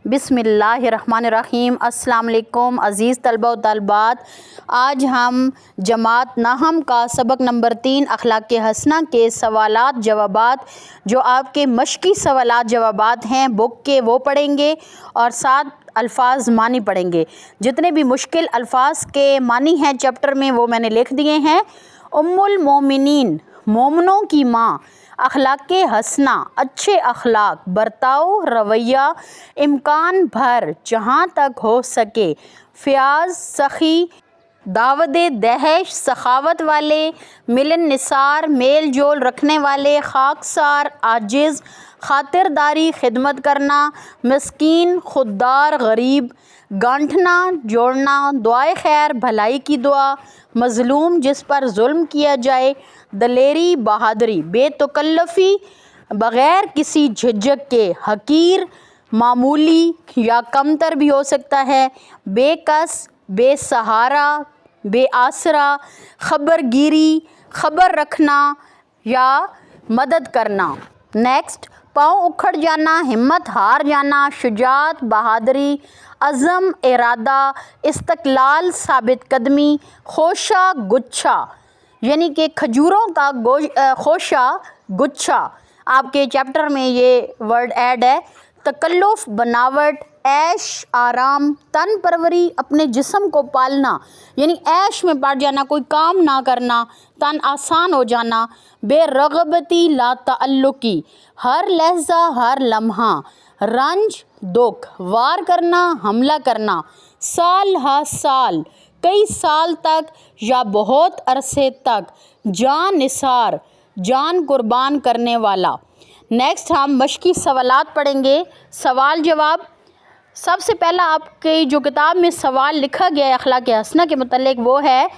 बिस्मिल्लाहिर्रहमानिर्रहीम। अस्सलाम वालेकुम अज़ीज़ तलबा व तलबात। आज हम जमात नाहम का सबक नंबर 3 अखलाक़ हसना के सवालात जवाबात, जो आपके मशक़ी सवालात जवाबात हैं बुक के, वो पढ़ेंगे और साथ अल्फाज मानी पढ़ेंगे। जितने भी मुश्किल अल्फाज के मानी हैं चैप्टर में वो मैंने लिख दिए हैं। उम्मुल मोमिनीन, मोमनों की माँ। अखलाक़ हसना, अच्छे अखलाक, बर्ताव, रवैया, इम्कान भर, जहाँ तक हो सके। फ़याज़, सखी, दावत दहश, सखावत वाले। मिलन निसार, मेल जोल रखने वाले। खाकसार, आजिज़, खातिरदारी, खिदमत करना। मिस्कीन, खुददार, गरीब। गांठना, जोड़ना। दुआए खैर, भलाई की दुआ। मज़लूम, जिस पर जुल्म किया जाए। दलेरी, बहादुरी। बेतकल्लफ़ी, बग़ैर किसी झिझक के। हकीर, मामूली या कमतर भी हो सकता है। बेकस, बेसहारा, बेआसरा। ख़बरगिरी, ख़बर रखना या मदद करना। नेक्स्ट, पाँव उखड़ जाना, हिम्मत हार जाना। शुजाअत, बहादुरी। अज़म, इरादा। इस्तक़लाल, साबित कदमी। खोशा, गुच्छा, यानी कि खजूरों का खोशा, गुच्छा। आपके चैप्टर में ये वर्ड ऐड है। तकल्लुफ़, बनावट। ऐश, आराम। तन परवरी, अपने जिस्म को पालना, यानी ऐश में पड़ जाना, कोई काम ना करना, तन आसान हो जाना। बेरग़बती, ला ताल्लुकी, हर लहज़ा, हर लम्हा। रंज, दुख। वार करना, हमला करना। साल हा साल, कई साल तक या बहुत अरसे तक। जान निसार, जान कुर्बान करने वाला। नेक्स्ट हम मशक़ी सवालात पढ़ेंगे। सवाल जवाब। सबसे पहला आपके जो किताब में सवाल लिखा गया है अखलाक़ हसना के मुतल्लिक़, वो है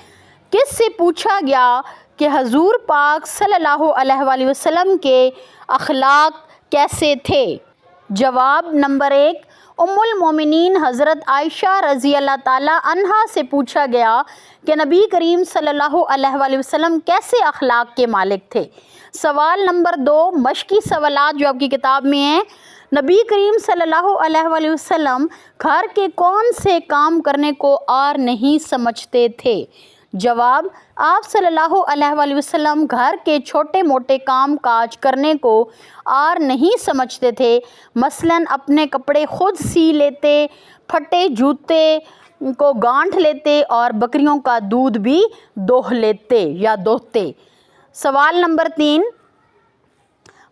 किससे पूछा गया कि हजूर पाक सल्लल्लाहु अलैहि वसल्लम के अखलाक़ कैसे थे। जवाब नंबर 1, उम्मुल मोमिनीन हज़रत आयशा रज़ी अल्लाह ताला अन्हा से पूछा गया कि नबी करीम सल्लल्लाहु अलैहि वसल्लम कैसे अखलाक़ के मालिक थे। सवाल नंबर 2, मशक़ी सवालात जो आपकी किताब में हैं। नबी करीम सल्लल्लाहु अलैहि वसल्लम घर के कौन से काम करने को आर नहीं समझते थे। जवाब, आप सल्लल्लाहु अलैहि वसल्लम घर के छोटे मोटे काम काज करने को आर नहीं समझते थे। मसलन अपने कपड़े खुद सी लेते, फटे जूते को गांठ लेते और बकरियों का दूध भी दोह लेते या दोहते। सवाल नंबर 3,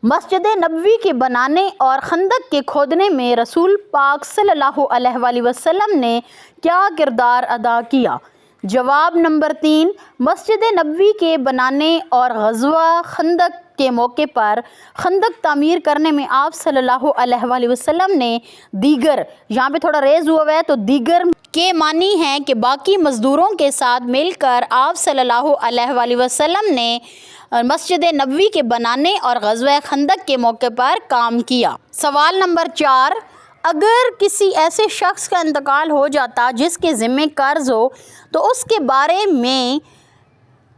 मस्जिद नबवी के बनाने और खंदक के खोदने में रसूल पाक सल्लल्लाहु अलैहि वसल्लम ने क्या किरदार अदा किया। जवाब नंबर 3, मस्जिद नबवी के बनाने और ग़ज़वा खंदक के मौके पर खंदक तामीर करने में आप सल्लल्लाहु अलैहि वसल्लम ने दीगर, यहाँ पे थोड़ा रेज़ हुआ है तो दीगर के मानी है कि बाकी मज़दूरों के साथ मिलकर आप सल्लल्लाहु अलैहि वसल्लम ने मस्जिद नबवी के बनाने और ग़ज़वा खंदक के मौके पर काम किया। सवाल नंबर 4, अगर किसी ऐसे शख्स का इंतकाल हो जाता जिसके ज़िम्मे कर्ज़ हो तो उसके बारे में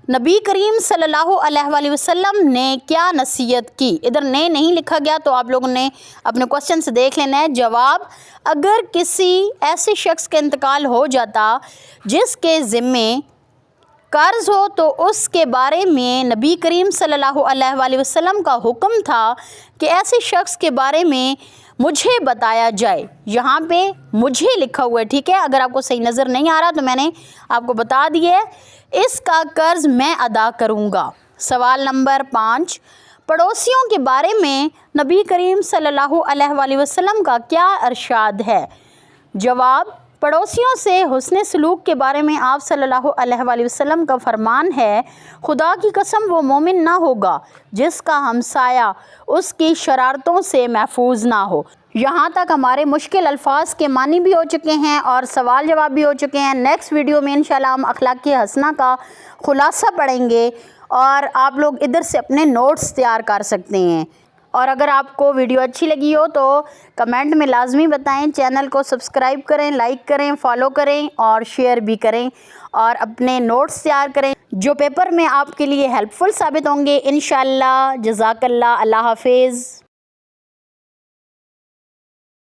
नबी करीम सल्लल्लाहु अलैहि वसल्लम ने क्या नसीहत की। इधर ने नहीं लिखा गया तो आप लोगों ने अपने क्वेश्चन से देख लेना है। जवाब, अगर किसी ऐसे शख्स का इंतकाल हो जाता जिसके ज़िम्मे कर्ज़ हो तो उसके बारे में नबी करीम सल्लल्लाहु अलैहि वसल्लम का हुक्म था कि ऐसे शख्स के बारे में मुझे बताया जाए। यहाँ पे मुझे लिखा हुआ है, ठीक है। अगर आपको सही नज़र नहीं आ रहा तो मैंने आपको बता दिया है। इसका कर्ज़ मैं अदा करूँगा। सवाल नंबर 5, पड़ोसियों के बारे में नबी करीम सल्लल्लाहु अलैहि वसल्लम का क्या इरशाद है। जवाब, पड़ोसियों से हुस्न सलूक के बारे में आप सल्लल्लाहु अलैहि वसल्लम का फरमान है, खुदा की कसम वो मोमिन ना होगा जिसका हमसाया उसकी शरारतों से महफूज ना हो। यहाँ तक हमारे मुश्किल अल्फाज के मानी भी हो चुके हैं और सवाल जवाब भी हो चुके हैं। नेक्स्ट वीडियो में इंशाल्लाह हम अखलाक़ हसना का खुलासा पढ़ेंगे और आप लोग इधर से अपने नोट्स तैयार कर सकते हैं। और अगर आपको वीडियो अच्छी लगी हो तो कमेंट में लाजमी बताएं। चैनल को सब्सक्राइब करें, लाइक करें, फॉलो करें और शेयर भी करें और अपने नोट्स तैयार करें जो पेपर में आपके लिए हेल्पफुल साबित होंगे इंशाअल्लाह। जज़ाकल्लाह। अल्लाह हाफिज़।